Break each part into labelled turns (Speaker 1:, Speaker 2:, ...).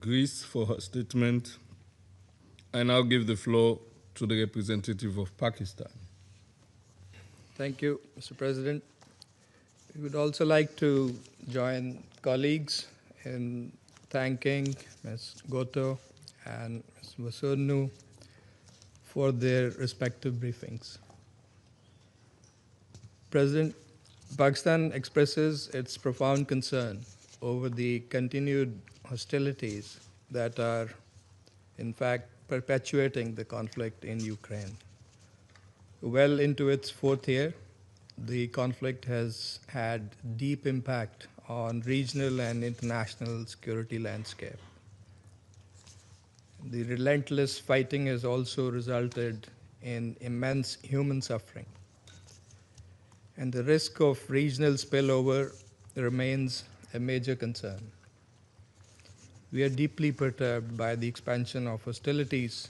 Speaker 1: Greece for her statement. I now give the floor to the representative of Pakistan.
Speaker 2: Thank you, Mr. President. We would also like to join colleagues in thanking Ms. Goto and Ms. Vasurnu for their respective briefings. President, Pakistan expresses its profound concern over the continued hostilities that are, in fact, perpetuating the conflict in Ukraine. Well into its fourth year, the conflict has had deep impact on regional and international security landscape. The relentless fighting has also resulted in immense human suffering. And the risk of regional spillover remains a major concern. We are deeply perturbed by the expansion of hostilities,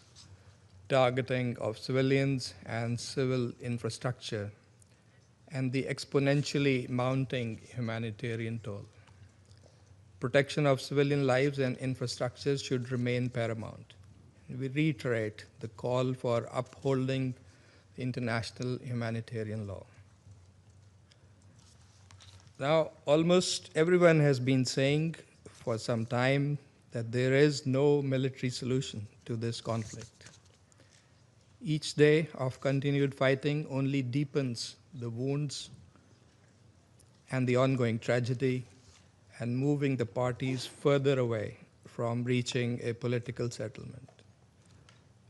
Speaker 2: targeting of civilians and civil infrastructure, and the exponentially mounting humanitarian toll. Protection of civilian lives and infrastructures should remain paramount. We reiterate the call for upholding international humanitarian law. Now, almost everyone has been saying for some time that there is no military solution to this conflict. Each day of continued fighting only deepens the wounds and the ongoing tragedy and moving the parties further away from reaching a political settlement.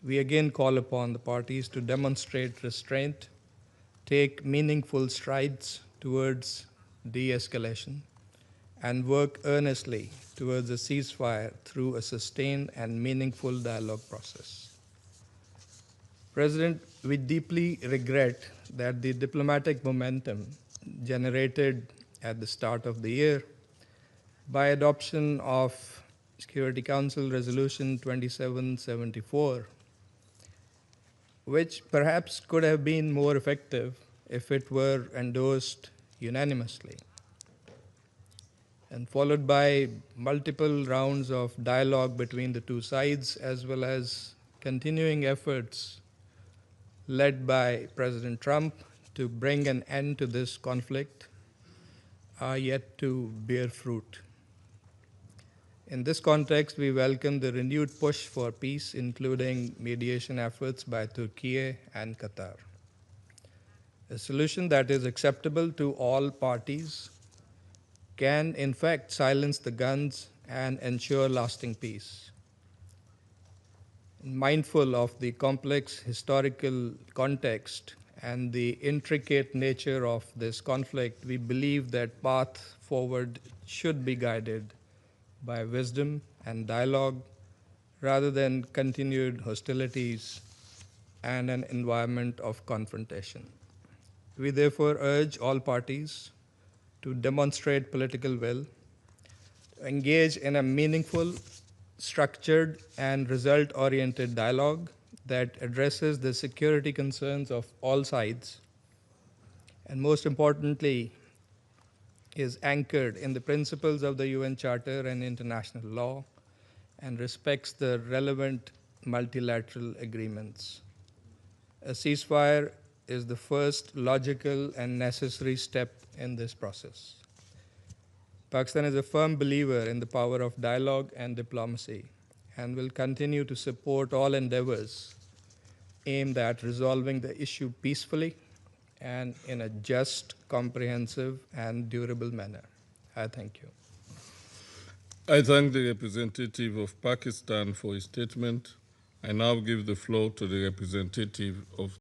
Speaker 2: We again call upon the parties to demonstrate restraint, take meaningful strides towards de-escalation, and work earnestly towards a ceasefire through a sustained and meaningful dialogue process. President, we deeply regret that the diplomatic momentum generated at the start of the year by adoption of Security Council Resolution 2774, which perhaps could have been more effective if it were endorsed unanimously, and followed by multiple rounds of dialogue between the two sides, as well as continuing efforts led by President Trump to bring an end to this conflict, are yet to bear fruit. In this context, we welcome the renewed push for peace, including mediation efforts by Turkey and Qatar. A solution that is acceptable to all parties can, in fact, silence the guns and ensure lasting peace. Mindful of the complex historical context and the intricate nature of this conflict, we believe that path forward should be guided by wisdom and dialogue rather than continued hostilities and an environment of confrontation. We therefore urge all parties to demonstrate political will, engage in a meaningful, structured, and result-oriented dialogue that addresses the security concerns of all sides, and most importantly, is anchored in the principles of the UN Charter and international law, and respects the relevant multilateral agreements. A ceasefire is the first logical and necessary step in this process. Pakistan is a firm believer in the power of dialogue and diplomacy and will continue to support all endeavors aimed at resolving the issue peacefully and in a just, comprehensive, and durable manner. I thank you.
Speaker 1: I thank the representative of Pakistan for his statement. I now give the floor to the representative of